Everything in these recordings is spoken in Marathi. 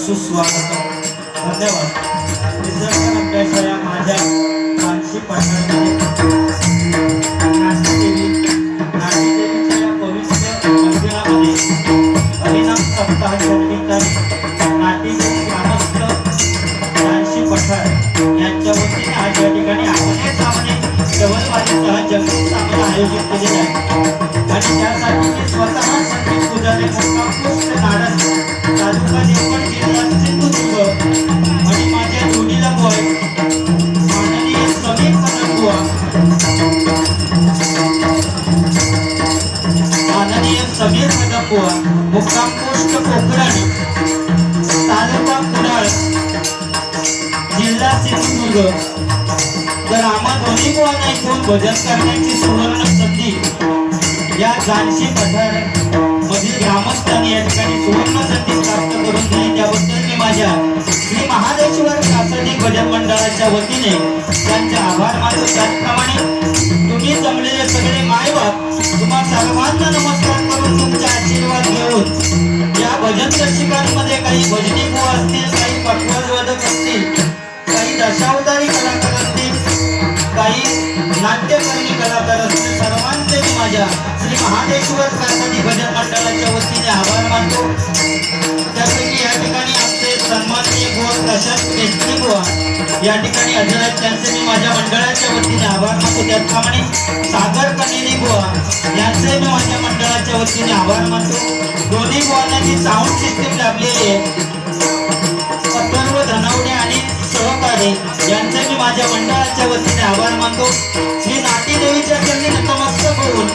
सुस्वागतम धन्यवाद. निसर्ग अभ्यास या माझ्या मानसी पठणामध्ये नाट्यदेवीच्या या पवित्र मंदिरामध्ये हरिनाम सप्ताहाच्या निमित्ताने नाट्यदेवी ग्रामस्थ मानसी पठाण यांच्या वतीने आज या ठिकाणी आगणे सामने जवळपासचा जंगी सामना आयोजित केलेला आहे आणि त्यासाठी मी स्वतः संगीत पूजारी मोठा पुष्ट नारायण तालुका देवगड जिल्हा सिंधुदुर्ग आणि माझ्या जोडीला बॉय माननीय समीर कदमबुवा भजन करण्याची सुवर्ण संधी या जानशी पठार मधील ग्रामस्थांनी या ठिकाणी सुवर्ण संधी प्राप्त करून दिली, त्याबद्दल मी माझ्या श्री महादेश्वर कासडी भजन मंडळाच्या वतीने त्यांचे आभार मानतो। त्याचप्रमाणे तुम्ही जमलेले सगळे मायबाप तुम्हा सर्वांना नमस्कार करून तुमचे आशीर्वाद घेऊन या भजन दर्शकांमध्ये काही भजनी बुवा असतील, काही पटवाजवादक असतील, काही दशावतारी कलाकार असतील, काही नाट्यकर्मी कलाकार असतील, सर्वांचे मी माझ्या श्री महादेश्वर कासडी भजन मंडळाच्या वतीने आभार मानतो। त्यापैकी या ठिकाणी आमचे सन्माननीय बुवा प्रशांत केसरी बुवा या ठिकाणी हजर आहेत, त्यांचे मी माझ्या मंडळाच्या वतीने आभार मानतो। त्याचप्रमाणे सागर कनेरी बुवा यांचे मी माझ्या मंडळाच्या वतीने आभार मानतो। दोन्ही बुवांना जी साऊंड सिस्टीम लाभलेली आहे, अथर्व धनवडे आणि सहकारी यांचे मी माझ्या मंडळाच्या वतीने आभार मानतो। श्री नाटी देवीच्या चरणी नतमस्तक होऊन,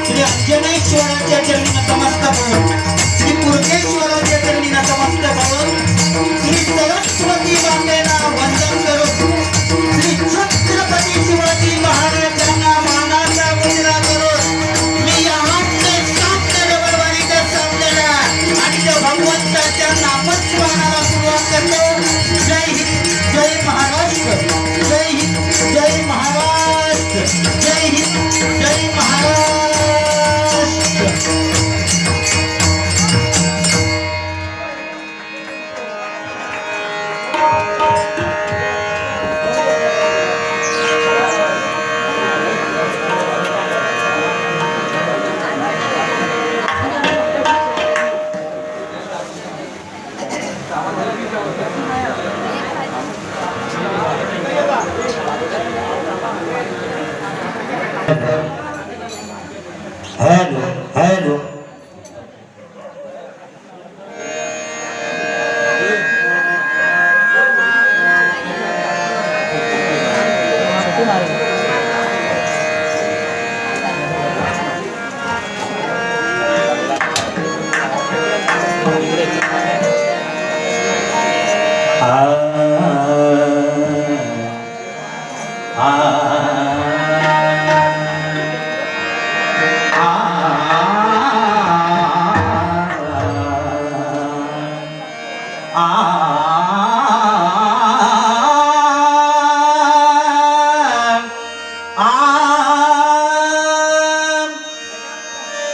श्री अंजनेश्वराच्या चरणी नतमस्तक होऊन, श्री पुरकेश्वराच्या चरणी नतमस्तक होऊन, श्री सरस्वती मातेला वंदन करून, श्री छत्रपती शिवाजी महाराजांना मानाचा मुजरा करून मी आमचे सामने रविवारीचा सामनेला आणि त्या भगवंताच्या नामस्मरणाला सुरुवात करतो। जय हिंद, जय महाराष्ट्र, जय हिंद, जय महाराष्ट्र, जय हिंद, जय महाराष्ट्र। हेलो हेलो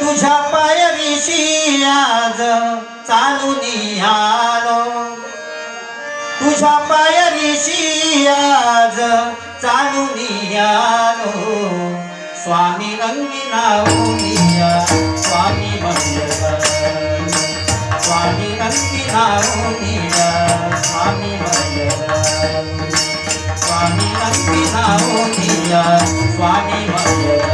तुझ्या पायरीशी आज चालून आलो, तुझ्या पायरीशी आज चालून आलो, स्वामी रंगीनाऊनिया स्वामी मंगल, स्वामी रंगीनाऊनिया स्वामी मंगल, स्वामी रंगीनाऊनिया स्वामी मंगल।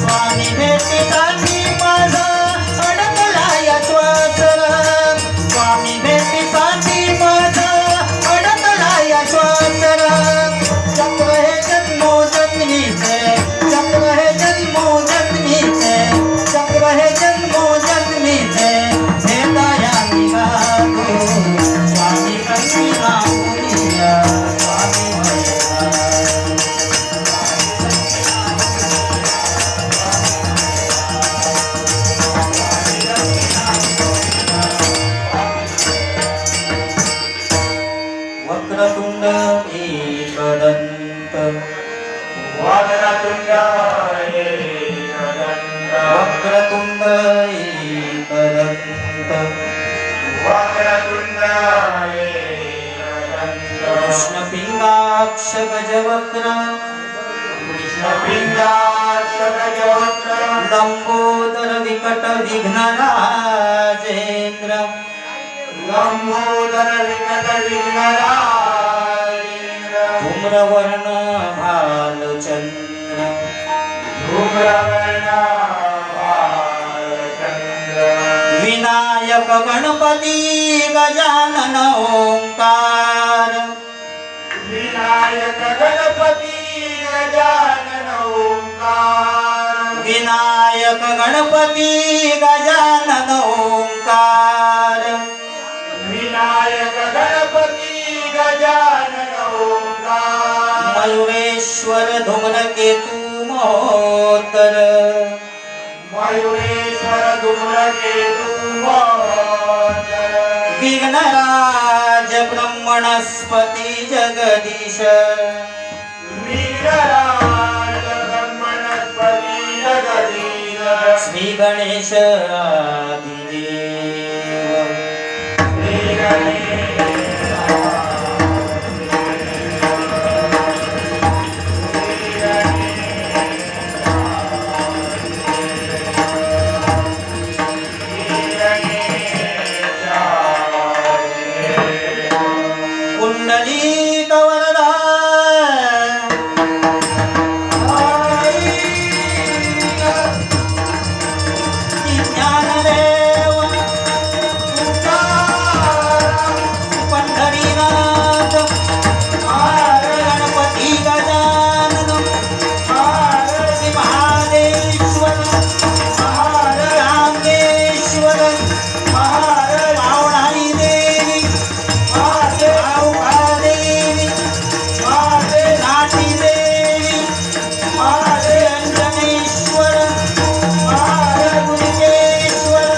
स्वामी भेटीसाठी माझा अडकला या श्वास, स्वामी भेटीसाठी माझा अडकला या श्वास। चक्र हे जन्मोजन्मीचे, चक्र हे जन्मोजन्मीचे, चक्र हे जन्मोजन्मीचे, भेटाया निघालो स्वामी रंगीनाऊनिया स्वामी मंगल। वक्रतुंड एकदंत, वक्रतुंड एकदंत, वक्रतुंड एकदंत, वक्रतुंड एकदंत, कृष्णपिंगाक्ष गजवक्र, कृष्णपिंगाक्ष लंबोदर विकट विघ्न राजेंद्र धूम्रवर्ण भालचंद्र विनायक गणपती गजानन ओंकार विनायक गणपती गजानन ओंकार विनायक गणपती गजानन ओंकार विनायक गणपती गजानन ओंकार मयुरेश्वर धूम्रकेतु महोत्तर मयुरेश्वर धूम्रकेतु महोत्तर विघ्नराज ब्रह्मणस्पती जगदीश विघ्नराज ब्रह्मणस्पती जगदीश श्री गणेश आदिदेव श्री गणेश कुंडली कवरदा ज्ञानदेव पंढरीनाथ गणपती गजानन श्री महादेश्वर रामेश्वर पावणाई देवी देवी नाटी देवी अंजनेश्वर गुणकेश्वर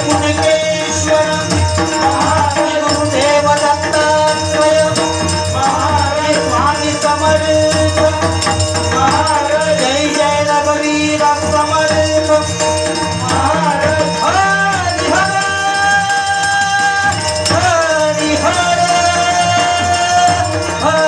गुणकेश्वर गुरुदेव दत्तात्रय स्वामी समर्थ जय जय रघुवीर समर्थ हरि हर हरि हर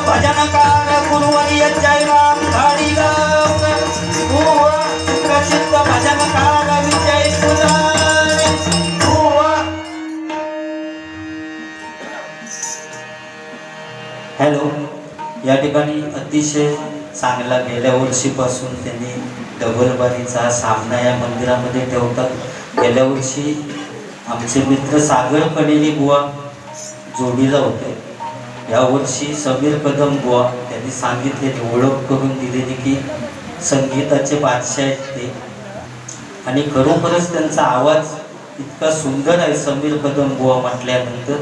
भजनकार गुरुवर्य जयराम धाडीगावकर प्रसिद्ध भजनकार विजय पुजारी हॅलो. या ठिकाणी अतिशय चांगला गेल्या वर्षीपासून त्यांनी डबलबारीचा सामना या मंदिरामध्ये ठेवतात. गेल्या वर्षी आमचे मित्र सागर कनेली बुवा जोडीला होते. यावर्षी समीर कदम बुवा त्यांनी सांगितलेली ओळख करून दिलेली की संगीताचे बादशाह आहेत ते, आणि खरोखरच त्यांचा आवाज इतका सुंदर आहे. समीर कदम बुवा म्हटल्यानंतर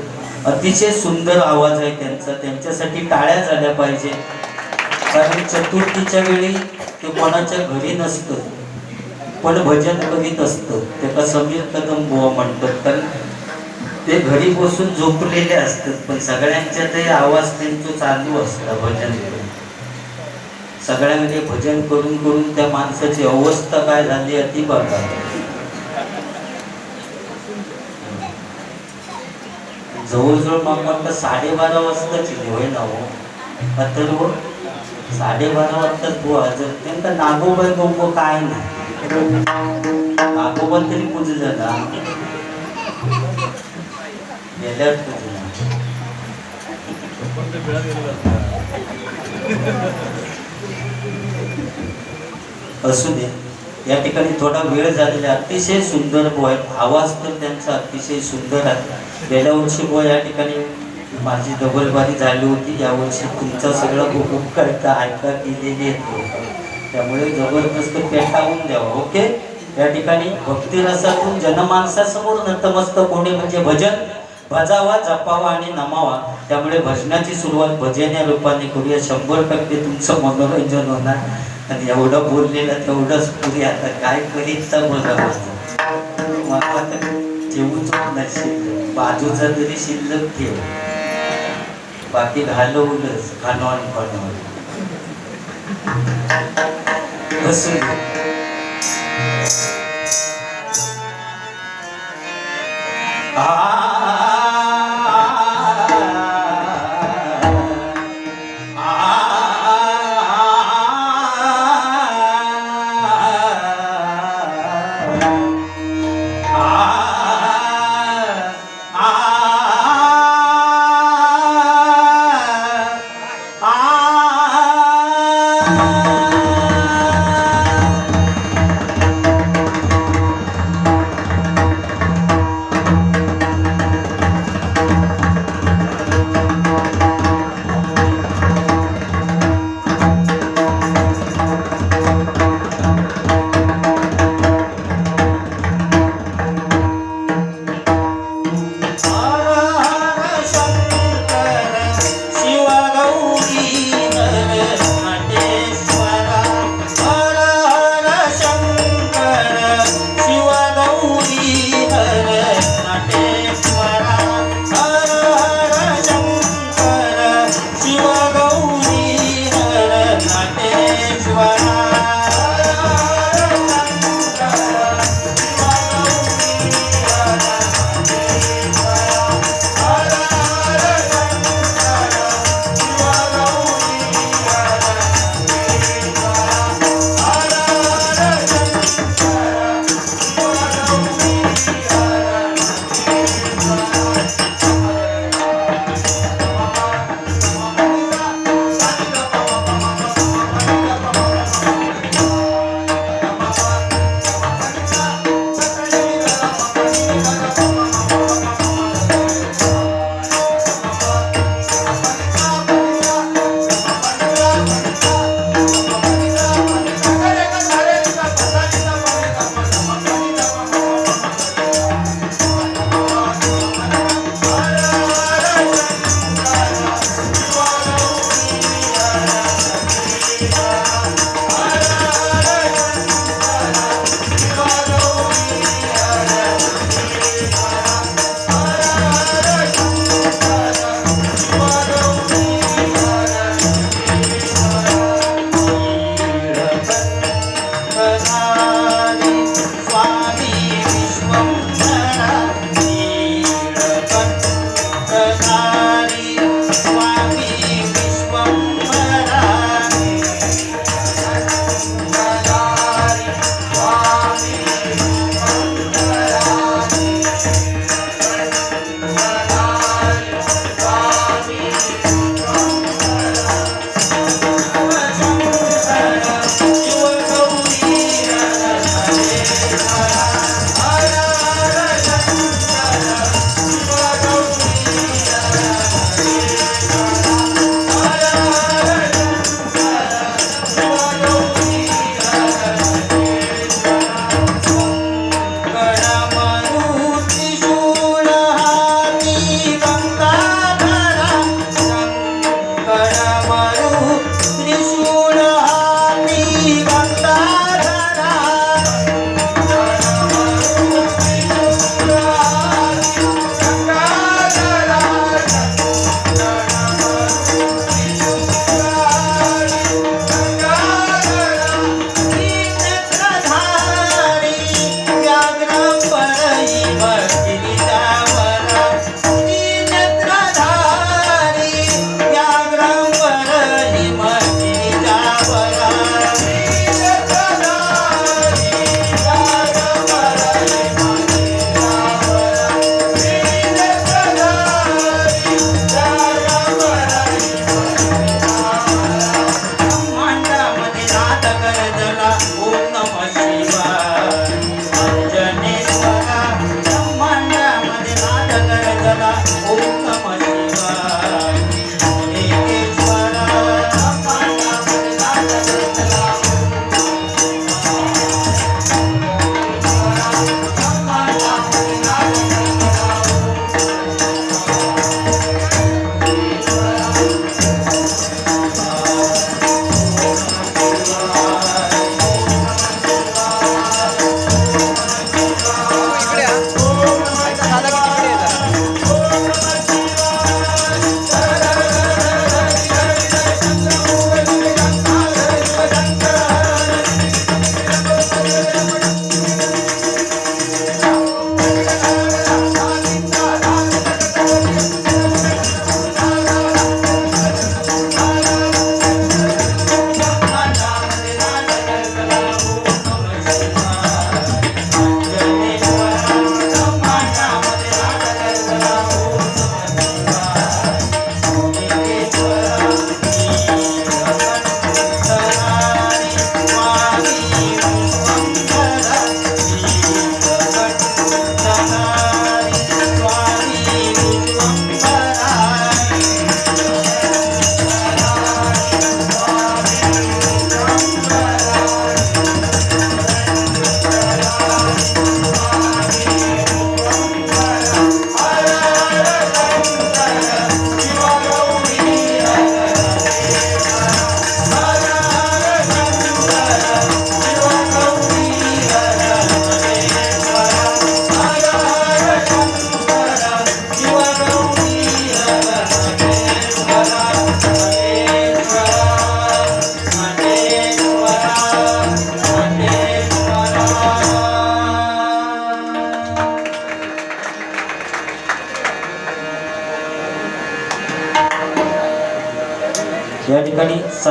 अतिशय सुंदर आवाज आहे त्यांचा. त्यांच्यासाठी टाळ्या झाल्या पाहिजे, कारण चतुर्थीच्या वेळी ते कोणाच्या घरी नसतं पण भजन करीत असतं. त्याला समीर कदम बुवा म्हणतात, कारण ते घरी बसून झोपलेले असतात पण सगळ्यांच्या ते आवाज त्यांचं चालू असतं भजन करून. सगळ्यांमध्ये भजन करून करून त्या माणसाची अवस्था काय झाली अति बघा. जवळजवळ मग म्हटलं 12:30 वाजताची होय ना हो अथर्व, 12:30 वाजताच बुवा जर त्यांना नागोबाई गोंब काय नाही, नागोबा तरी पुजलं ना गेल्यावर पुजलं. असू दे, या ठिकाणी थोडा वेळ झालेला. अतिशय सुंदर बुवा आहे, आवाज तर त्यांचा अतिशय सुंदर आहे. गेल्या वर्षी बुवा या ठिकाणी माझी डबलबारी झाली होती. यावर्षी तुमचा सगळं उपकार ऐका केलेली येतो, त्यामुळे जबरदस्त पेटावून द्यावा. ओके. या ठिकाणी भक्तिरसातून जनमानसासमोर नतमस्तक होणे म्हणजे भजन भजावा, जपावा आणि नमावा. त्यामुळे भजनाची सुरुवात भजन या रूपाने करूया. 100% तुमचं मनोरंजन होणार. आणि एवढं बोललेलं तेवढंच पुरी. आता काय करीत तर बघा माझं. जेवूच नशील बाजूचा तरी शिल्लक ठेव बाकी घालवलंच खानॉन खानॉन बसून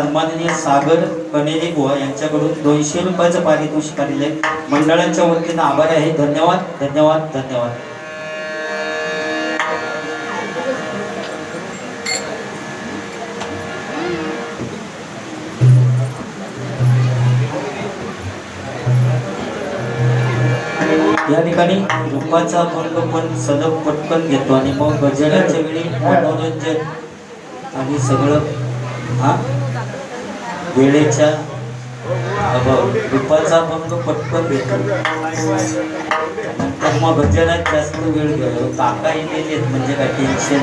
सन्माननीय सागर कनेरी बुवा यांच्याकडून 200 रुपयाचं पारितोषिक आलेलं आहे. मंडळाच्या वतीनं आभार आहे. धन्यवाद धन्यवाद धन्यवाद. या ठिकाणी रुपाचा अभंग पण सलग पटकन घेतो आणि मग गजराच्या वेळी मनोरंजन आणि सगळं वेळेच्या अभाव रुपाचा अभंग पटकन घेतो. नंतर मग गजरात जास्त वेळ घ्यावा. काका येते म्हणजे काय टेन्शन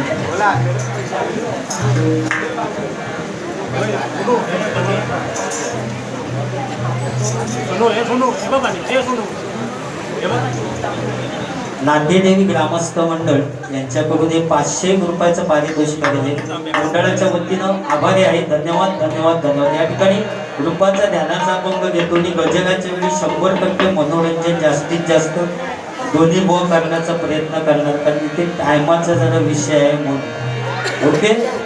नाट्यदेवी ग्रामस्थ मंडळ यांच्याकडून हे 500 रुपयाचं पारितोषिक आलेले मंडळाच्या वतीनं आभारी आहे. धन्यवाद धन्यवाद धन्यवाद. या ठिकाणी रूपाचा ध्यानाचा अभंग घेतो आणि गजराच्या वेळी 100% मनोरंजन जास्तीत जास्त दोन्ही बुवा करण्याचा प्रयत्न करणार, कारण इथे टायमाचा जरा विषय आहे म्हणून. ओके.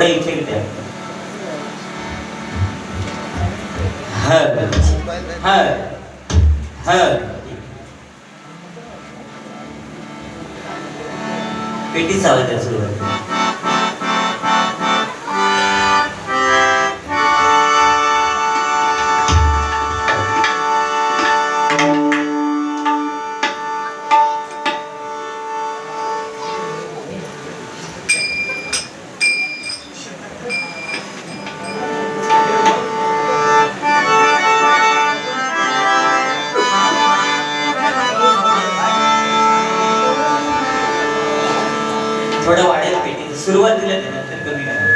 थोडं इफेक्ट द्या. हर हर हर पेटीचा आवाज द्या सुरुवात. थोडं वाढेल पेटी सुरुवातीला नंतर कमी करा.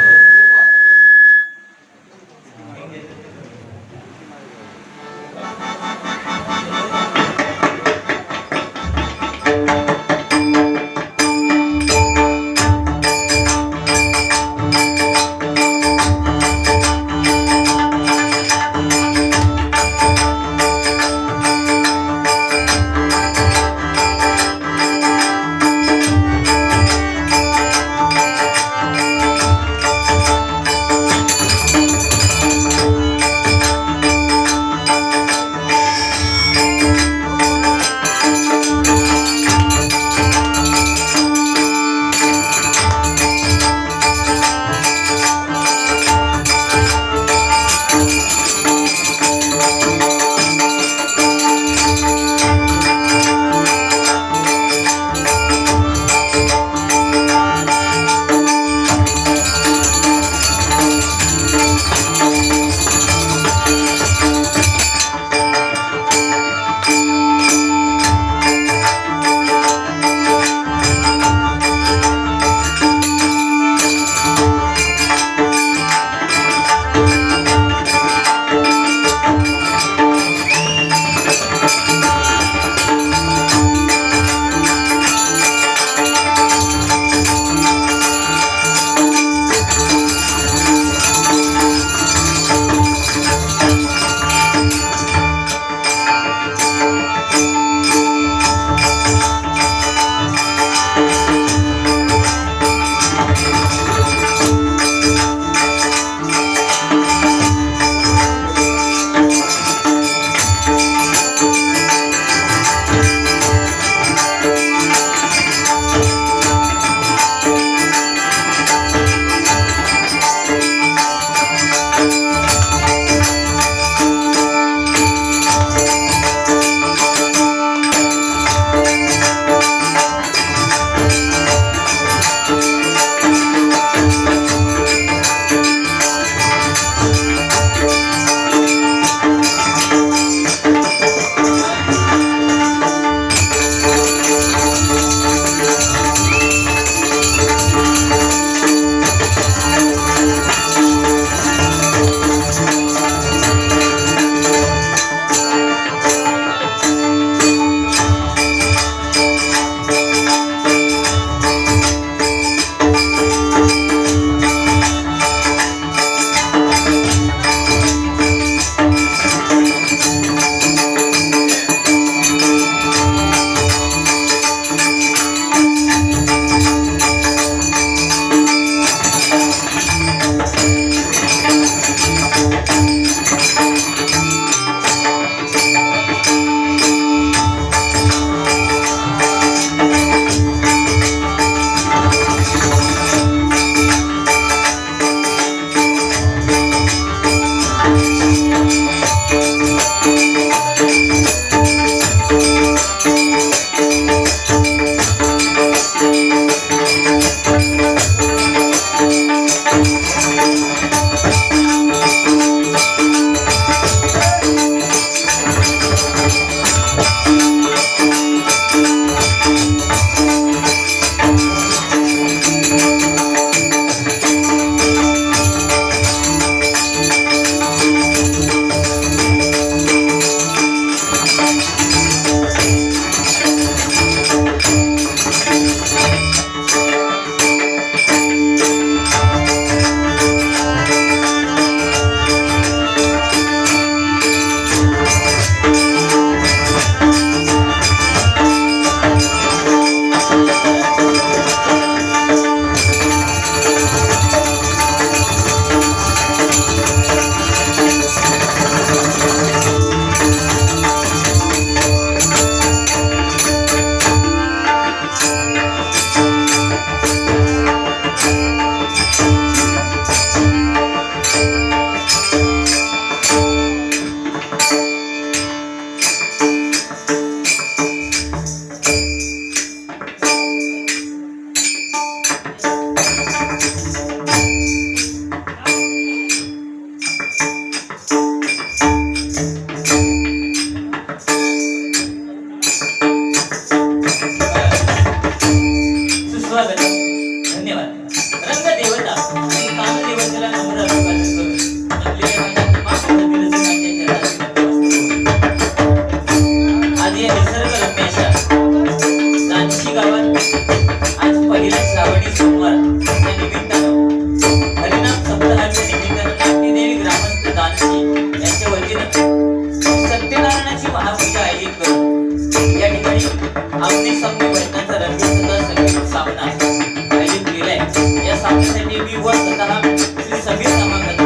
त्यासाठी मी व स्वतः श्री समीर नामांकित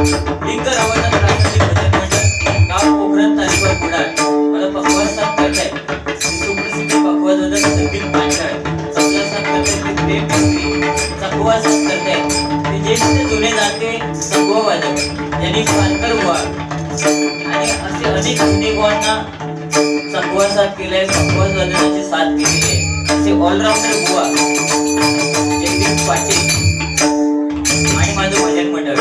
लिंग रावण राष्ट्रीय भजन मंडळ गाव कोकरण तालुका कुडाळ मला पकवाज साथ करताय सुप्रसिद्ध पकवाजवादक संदीप पांचाळ आपला साथ करताय प्रेम मिस्त्री चकवा साथ करताय ते ज्येष्ठ जुने जाते चकवा वादक यांनी पालकर बुवा आणि असे अनेक जुने बुवांना चकवा साथ केलाय पकवाज वादनाची साथ केली आहे असे ऑलराऊंडर बुवा जयदीप पाटील आणि माझं भजन मंडळ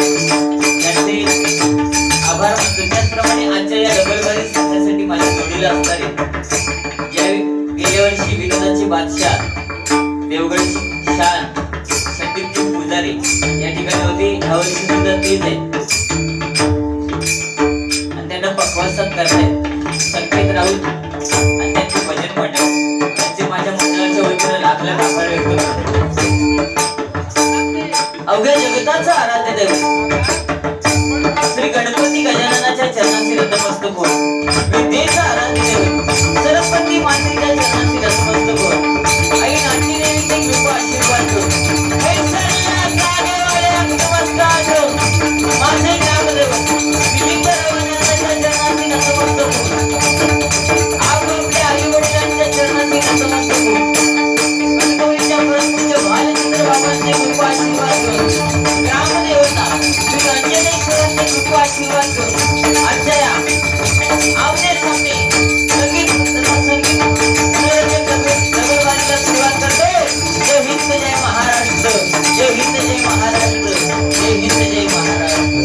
यांचे आभार मानतो. त्याचप्रमाणे आजच्या या डबलबारी संघासाठी माझ्या जोडीला असणारे गेल्या वर्षी विनोदाचे बादशाह देवगडची शान संदीपजी पुजारी या ठिकाणी होते. ह्या वर्षी सुद्धा तेच आहे आणि त्यांना पकवासात करतायत संकेत राऊत आणि त्यांचे भजन मंडळ त्यांचे माझ्या मंडळाच्या वतीनं लाख लाख आभार व्यक्त करतो. अवघ्या जगताचा आराध्य दैवत श्री गणपती गजाननाच्या चरणाशी नतमस्तक होऊन विद्येचा आराध्य दैवत सरस्वती मातेच्या चरणाशी नतमस्तक होऊन आई नाट्य देवीचे कृपा आशीर्वाद घेऊन हे सर्व जागेवाले नतमस्तक घेऊन माझे ग्रामदैवत दिलीप रावणाच्या चरणाशी नतमस्तक होऊन आपल्या आई वडिलांच्या चरणाशी नतमस्तक होऊन गणगौरीच्या परमपूज्य बालचंद्र बाबांचे कृपा आशीर्वाद घेऊन ग्रामदेवता श्री अंजनेश्वरांचे कृपा आशीर्वाद घेऊन आजच्या या आमने सामने संगीत तथा संगीत मनोरंजन डबलबारीला सुरुवात करतो. जय हिंद जय महाराष्ट्र, जय हिंद जय महाराष्ट्र, जय हिंद जय महाराष्ट्र.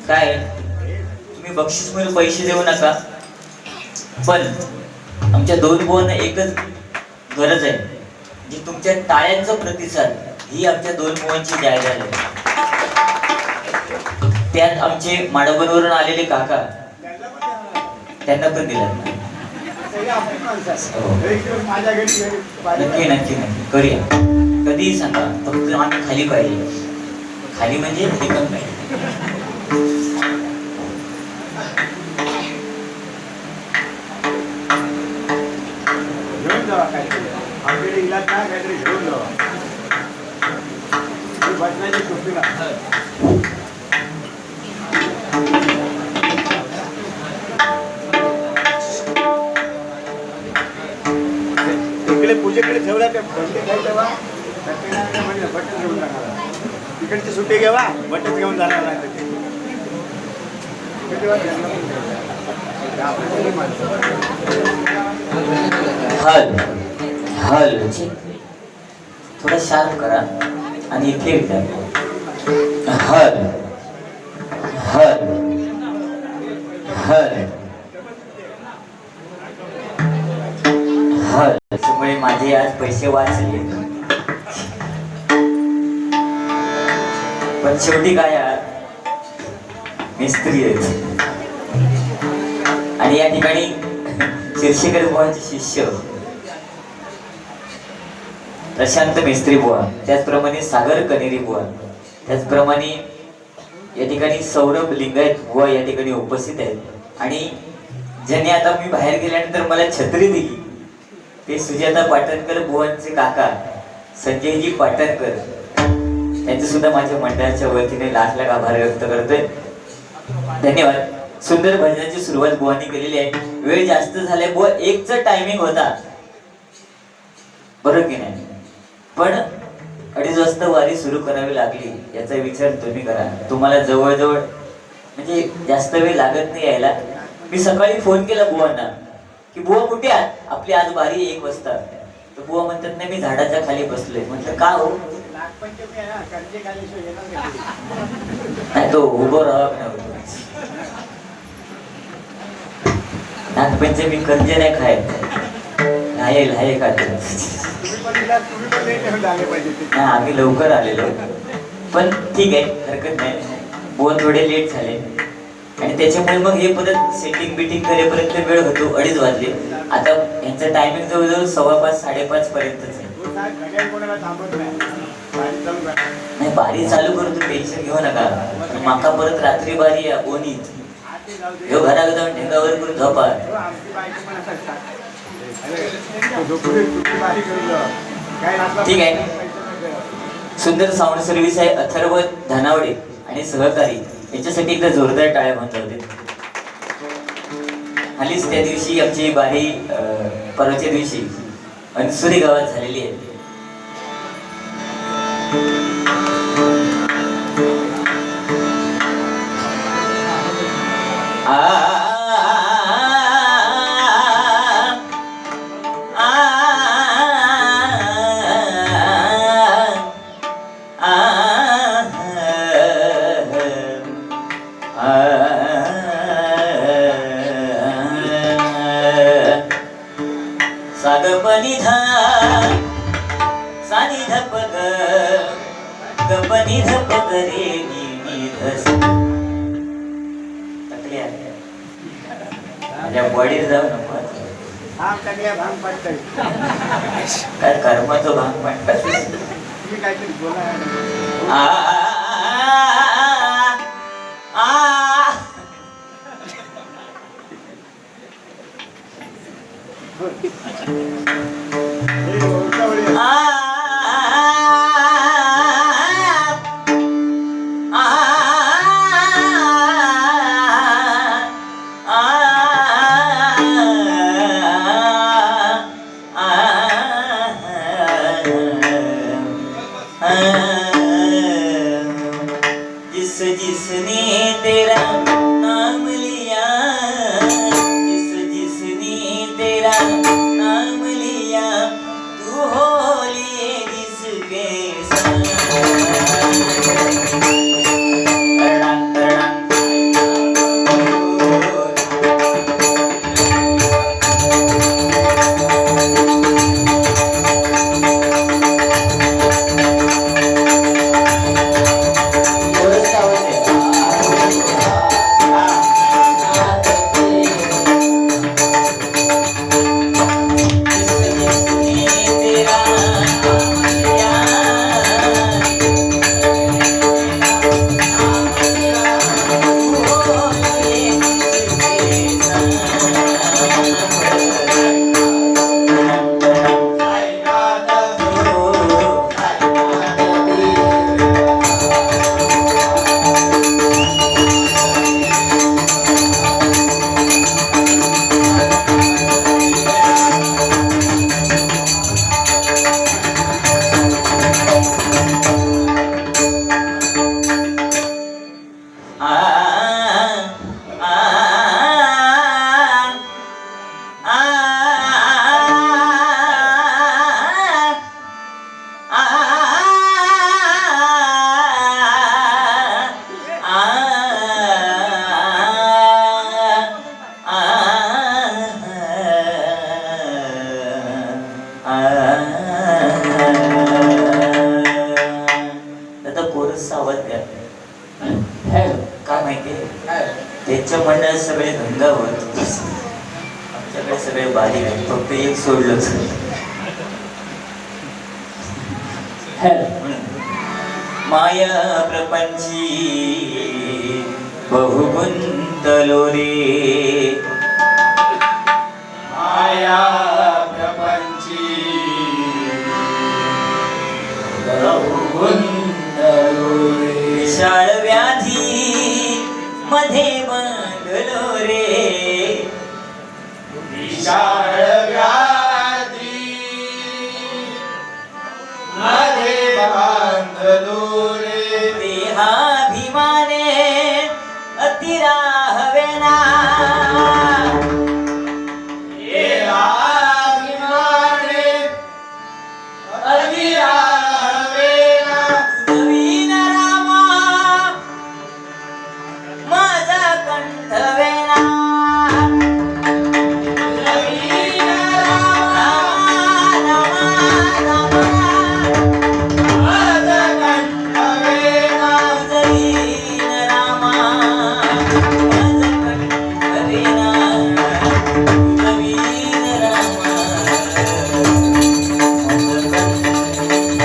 काय तुम्ही बक्षीस म्हणून पैसे देऊ नका, पण आमच्या दोन बुवांना एकच गरज आहे जी तुमच्या टाळ्यांचा प्रतिसाद ही आमच्या दोन बुवांची जाहीर आहे. त्यात आमचे माडबनवरून आलेले काका त्यांना पण दिलं. नक्की नक्की नक्की करूया, कधीही सांगा, फक्त आम्ही खाली पाहिजे. खाली म्हणजे रिकाम पाहिजे. आमच्याकडे इलाज नाही काहीतरी घेऊन जावा बसण्याची सुट्टी इकडे पूजेकडे ठेवला त्या बंदी काय तेव्हा बटन घेऊन जाणार तिकडची सुट्टी घेवा बटन घेऊन जाणार नाही हल हल थोडा शार्प करा आणि इथे हल हल हल हल. त्यामुळे माझे आज पैसे वाचले, पण शेवटी काय मिस्त्री आहेत. आणि या ठिकाणी शिर्षेकर बुवांचे शिष्य प्रशांत मिस्त्री बुवा, त्याचप्रमाणे सागर कनेरी बुवा, त्याचप्रमाणे या ठिकाणी सौरभ लिंगायत बुवा या ठिकाणी उपस्थित आहेत. आणि ज्यांनी आता मी बाहेर गेल्यानंतर मला छत्री दिली ते सुजाता पाटणकर बुवांचे काका संजयजी पाटणकर, त्यांचे सुद्धा माझ्या मंडळाच्या वतीने लाख लाख आभार व्यक्त करतोय. धन्यवाद. सुंदर भजनाची सुरुवात बुवांनी केलेली आहे. वेळ जास्त झालाय बुवा, 1चा टायमिंग होता बरोबर की नाही, पण 2:30 वाजता वारी सुरू करावी लागली याचा विचार तुम्ही करा. तुम्हाला जवळजवळ म्हणजे जास्त वेळ लागत नाही यायला. मी सकाळी फोन केला बुवांना की बुवा कुठे आहात, आपली आज वारी 1 वाजता. तर बुवा म्हणतात नाही मी झाडाच्या खाली बसलोय. म्हटलं का हो, नाही तो उभं राहा. नागपंचमी कर्जे नाही खायत, नाही खात. आम्ही लवकर आलेलो, पण ठीक आहे हरकत नाही. बुवा थोडे लेट झाले आणि त्याच्यामुळे मग हे परत सेटिंग बिटिंग करेपर्यंत वेळ होतो. 2:30 वाजले. आता यांचं टायमिंग जवळजवळ 5:15 5:30 पर्यंतच आहे. नाही बारी चालू करू, तू टेन्शन घेऊ नका. माका परत रात्री बारी ओनीत ह्यो घरात जाऊन ढेंगावर करून झोपा. काय नाचला ठीक आहे. सुंदर साऊंड सर्व्हिस आहे अथर्व धनावडे आणि सहकारी यांच्यासाठी एकदा जोरदार टाळ्या म्हणता होते. हल्लीच त्या दिवशी आमची बारी परवाच्या दिवशी अनसुरी गावात झालेली आहे. सागपनी धा सानी धपग गपनी धपग रे नी धस तकले आल्या बॉडीवर जाऊ नको भांग टाकल्या भांग पाडताय काय कर्माचं भाग वाटत तुम्ही काहीतरी बोला हे ओळखावळी आहे. जिस जिसने तेरा नाम लिया, जिस जिसने तेरा नाम लिया, तू हो लिए जिसके संग। तड़ाक तड़ाक काय माहितीये त्यांच्या मंडळात सगळे धंदा होत आमच्याकडे सगळे बारीक आहेत फक्त एक सोडलं माया प्रपंची बहुगुंतलो रे माया प्रपंची विशाळ व्याधी मध्ये बांधलो रे विशाळ व्याधी मध्ये बांधलो रे देहाभिमाने अतिराहवेना नवीन रामा माझा कंठवेना नवीन रामा माझा कंठवेना नवीन रामा माझा कंठवेना नवीन रामा माझा कंठवेना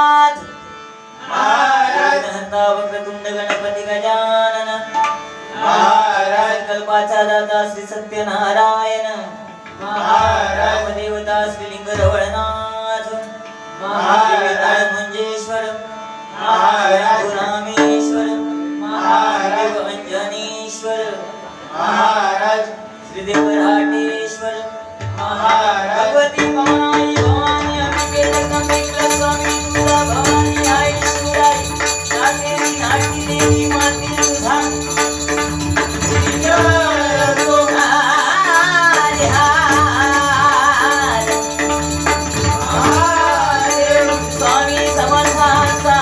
गणनाथ महाराज हंता वक्रतुंड गणपती गजानन महाराज कल्पाचा दाता श्री सत्यनारायण महाराज देवता श्री लिंग रवळनाथ महाराज मंजेश्वर महाराज रामेश्वर महाराज अंजनेश्वर महाराज श्री देवराटेश्वर महाराज भगवती भवानी भवानी अंबिके जगदंबे स्वामी तुझा भवानी आई शिवराई नातेरी नाटी देवी माती तुझा स्वामी समर्थांचा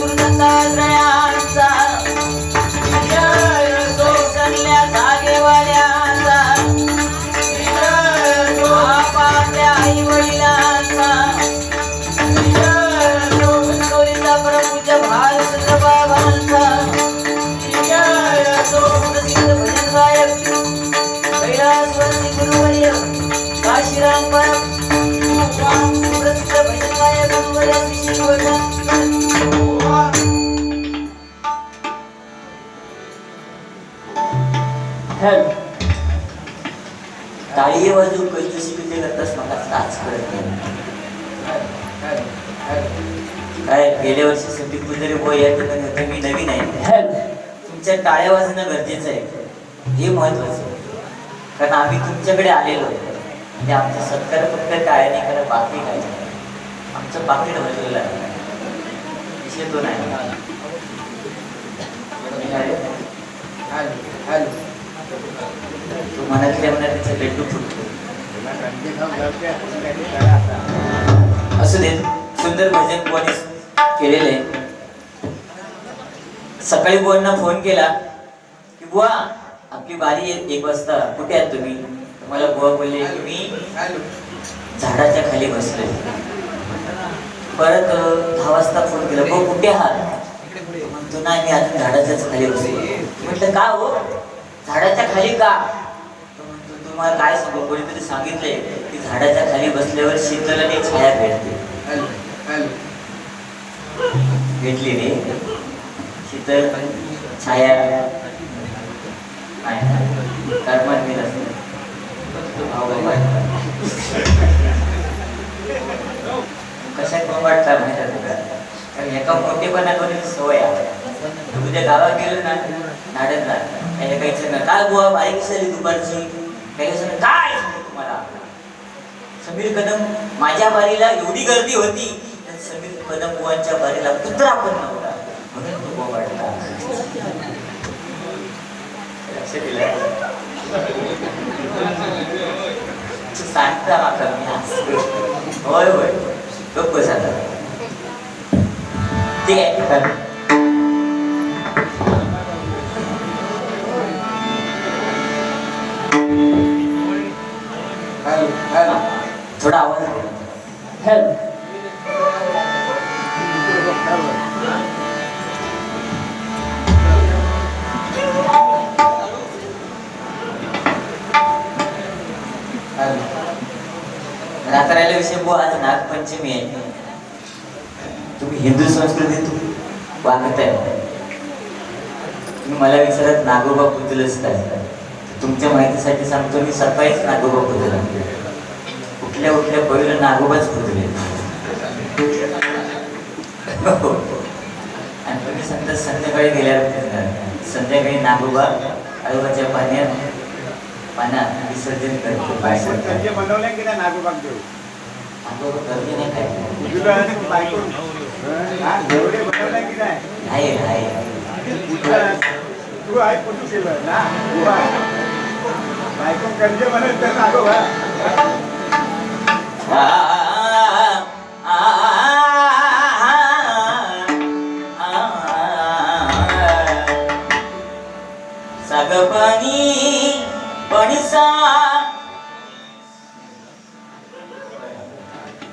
गुरुदत्तात्रयांचा सरल्या जागेवाल्यांचा आपल्या आई वडिलांचा गौरीचा प्रभूच्या भारत बाबांचा प्रसिद्ध भजन गायक कैलासवासी गुरुवर्य काशीराम परम प्रसिद्ध भजन गायक गुरुवर्य श्री शिवभजन टाळी वाजू कशी किती करतास मला नाच कळत नाही काय गेल्या वर्षी संदीप पुजारी बोय या ठिकाणी होते मी नवीन आहे तुमच्या टाळ्या वाजणं गरजेचं आहे हे महत्वाचं आहे कारण आम्ही तुमच्याकडे आलेलो आणि आमचा सत्कार फक्त टाळ्याने करा बाकी काय नाही आमचं पाकिट भरलेलं आहे विषय तो नाही तू मनातल्या मनात त्याचं लड्डू फुटतो असू दे सुंदर भजन बुवानी केलेले सकाळी बुवांना फोन केला की बुवा आपली बारी 1 वाजता कुठे आहात तुम्ही मला बुवा बोलले की मी झाडाच्या खाली बसलोय परत 10 वाजता फोन केला बुवा कुठे आहात म्हणतो नाही मी अजून झाडाच्याच खाली बसलो म्हटलं का हो झाडाच्या खाली का तुम्हाला काय सांगू कोणीतरी सांगितलंय की झाडाच्या खाली बसल्यावर शीतलाने छाया भेटते भेटली रे शीतल छाया कर्मात मी नसते कशा कोण वाटता माहिती आहे का कारण एका मोठेपणाकडून सवय आहे तुझ्या गावात गेलो ना नाडतला त्याने काही सांगा काय बुवा बारीक झाली दुपारची काही सांगा काय सांगू तुम्हाला समीर कदम माझ्या बारीला एवढी गर्दी होती तर समीर कदम बुवांच्या बारीला कुत्रा पण नव्हता म्हणून तो बुवा वाटला लक्ष दिलं सांगता माका मी होय होय गप्प बसा ठीक आहे थोडा आवाज रात्रायला विषय बुवा आज नागपंचमी आहे तुम्ही हिंदू संस्कृतीत वागत आहे तुम्ही मला विचारत नागोबा पुजलंच काय तुमच्या माहितीसाठी सांगतो मी सकाळीच नागोबा पुजला उठल्या उठल्या पहिलं नागोबाच पुजले आणि तुम्ही सांगता संध्याकाळी गेल्यावर संध्याकाळी नागोबा आळूबाच्या पाण्यात विसर्जन करतो बनवले की नाही नागोबाग देऊ नागोबा गर्दी नाही काय बनवले की नाही तू आहे कुठे केलं ना बायको कर्ज बनत तर नागोबा सागपानी पणिसा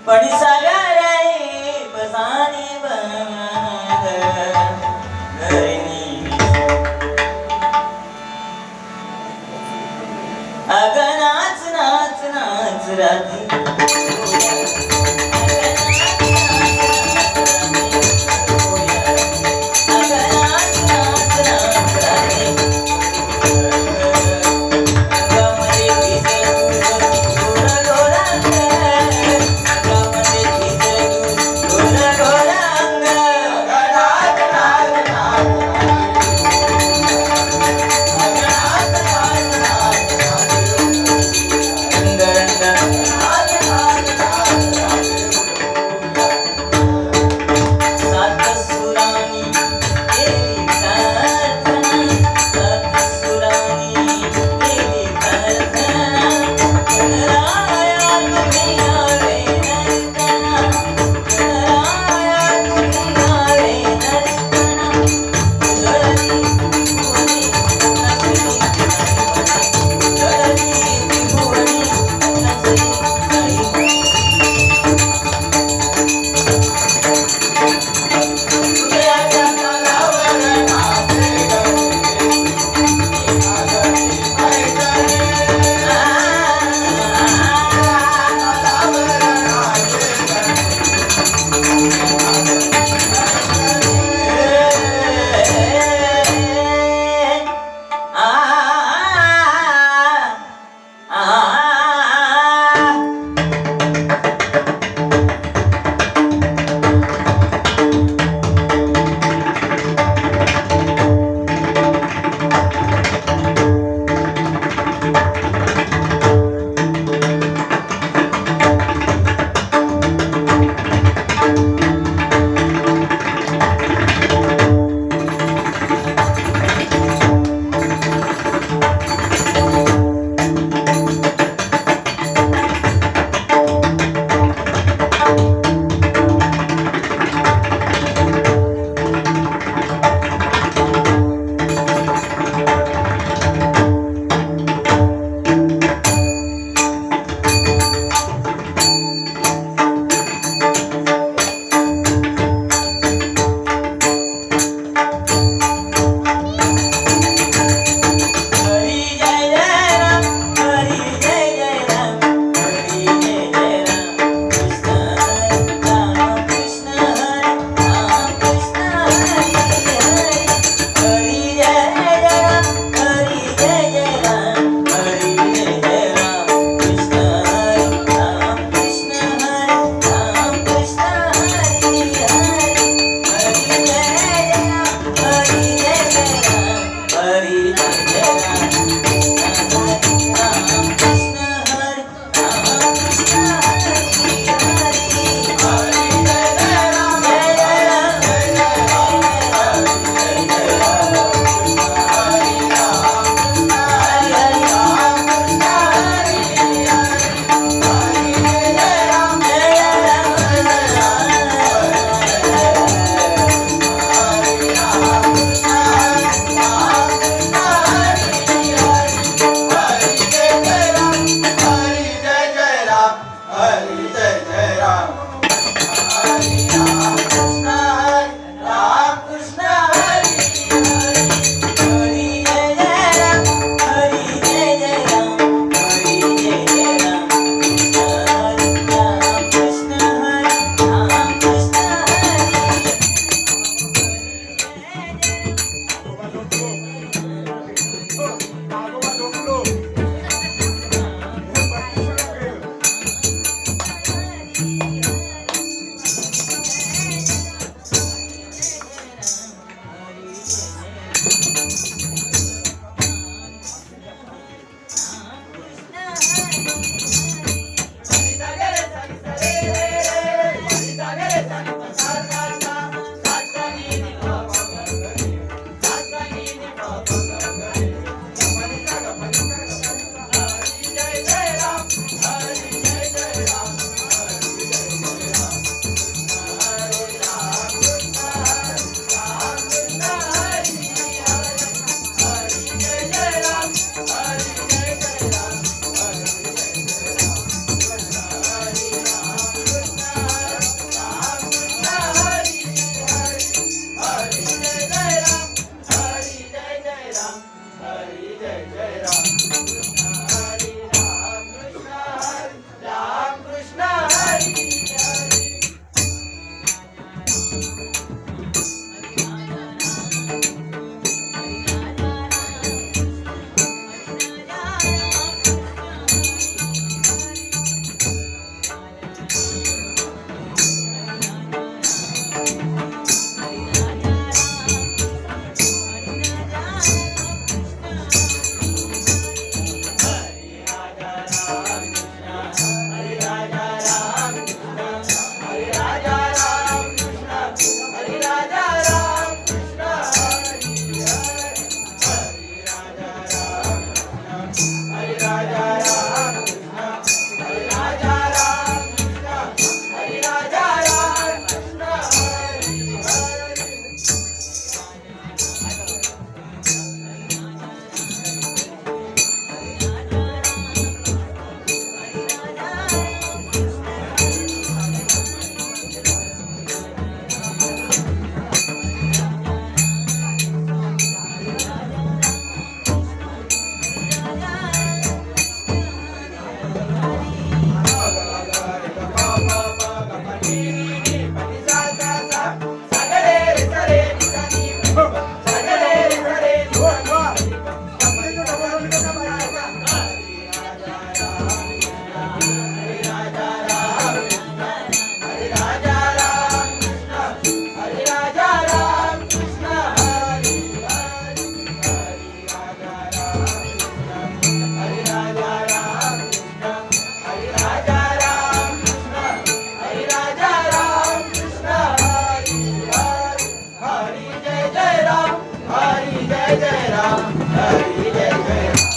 पणिसा रे बसानी अग नाच नाच नाच राधी हरी जय जय राम हरी जय जय राम हरी जय जय राम कृष्ण हरी राम कृष्ण हरी राम कृष्ण हरी हरी हरी जय जय राम हरी जय जय राम हरी जय जय राम कृष्ण हरी राम कृष्ण हरी राम कृष्ण हरी हरी हरी जय जय राम हरी जय जय राम हरी जय जय राम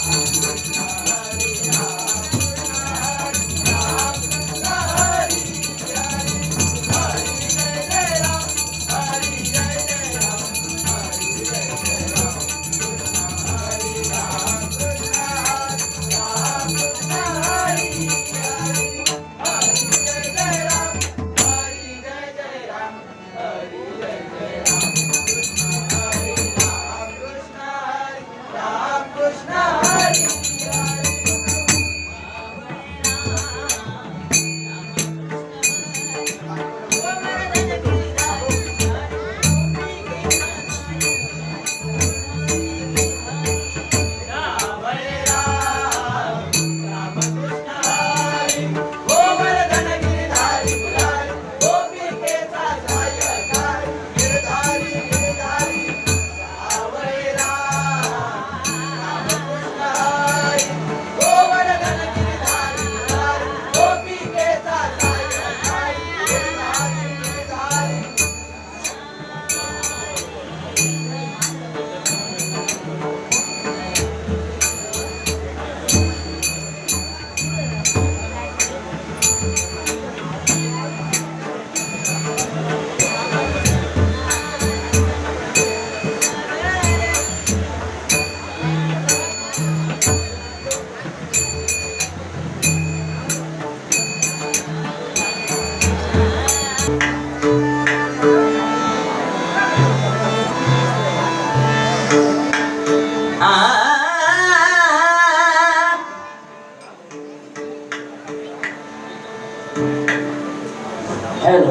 हॅलो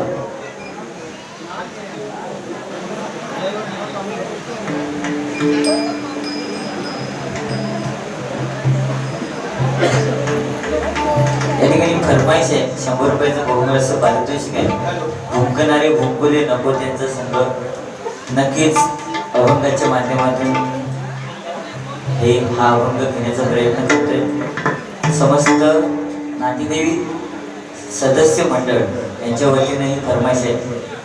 या ठिकाणी फरमाईश आहे 100 रुपयाचं बहुमूल्य असं पारितोषिक आहे. भुंकणारे भुंकुले नको त्यांचा संघ. नक्कीच अभंगाच्या माध्यमातून हा अभंग घेण्याचा प्रयत्न करतोय. समस्त नातीदेवी सदस्य मंडळ यांच्या वतीने ही फरमाईश आहे.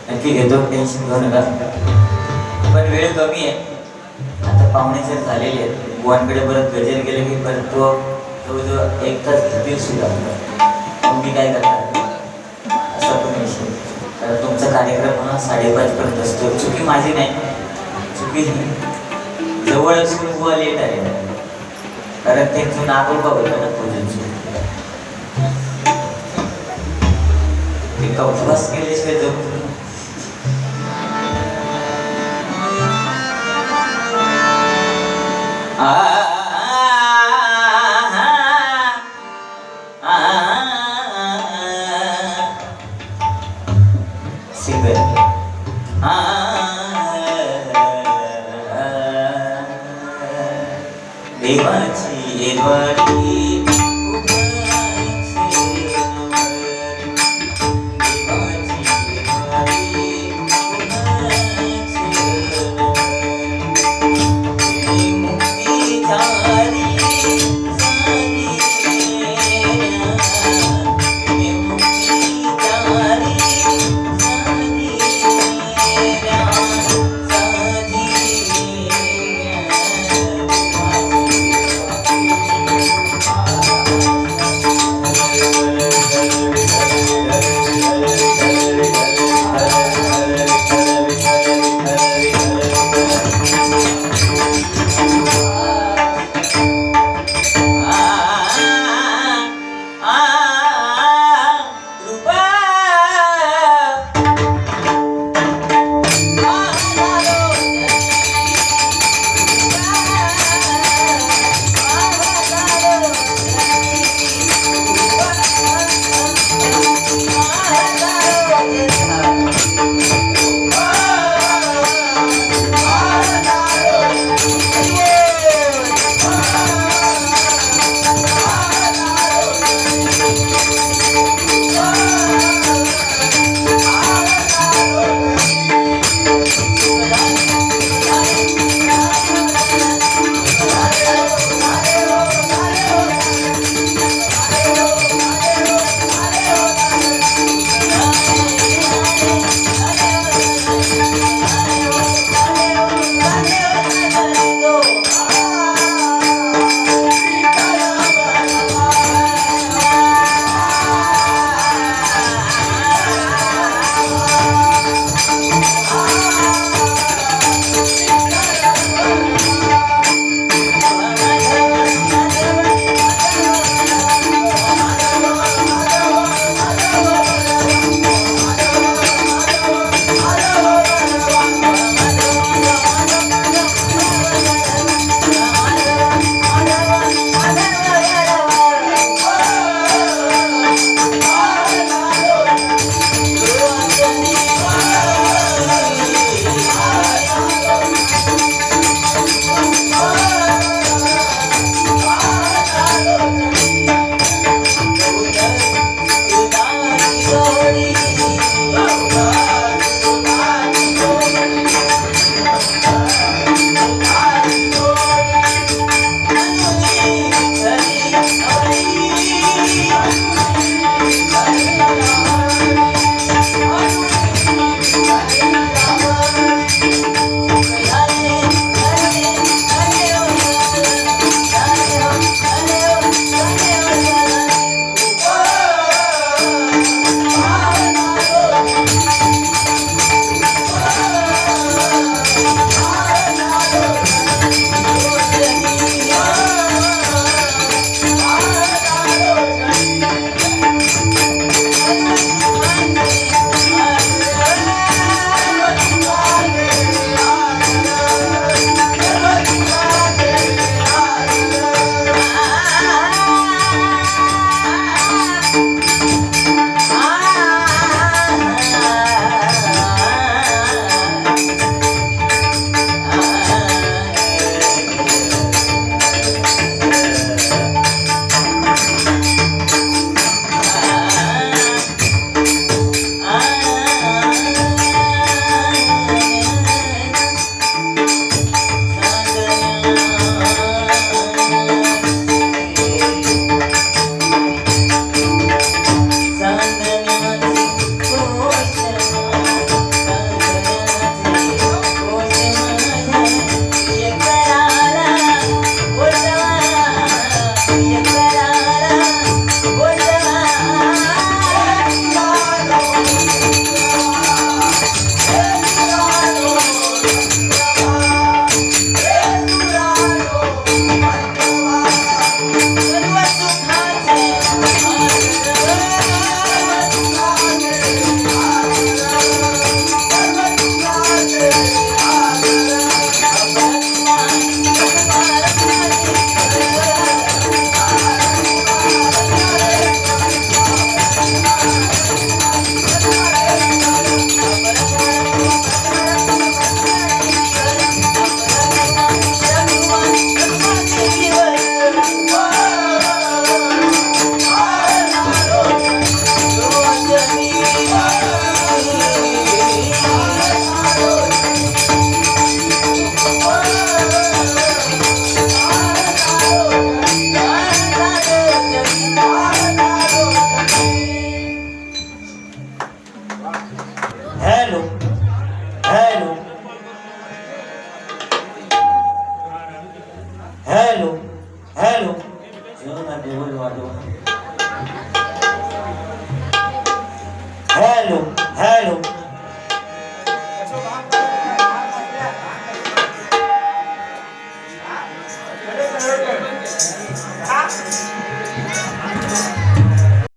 नक्की घेतो, टेन्शन घेऊ नका. पण वेळ कमी आहे, आता पाहुणे जर झालेले आहेत. बुवांकडे परत गजर गेले की परत तो जवळजवळ 1 तास घेतील सुद्धा. मग मी काय करणार असा पण विषय. कारण तुमचा कार्यक्रम हा 5:30 पर्यंत असतो. चुकी माझी नाही, चुकी जवळ असून बुवा लेट आहे. कारण त्यांचं नागोबा होतं ना पूजनचं. ते कपवास केल्याशिवाय जमत नाही. सिंगर देवाची वाटी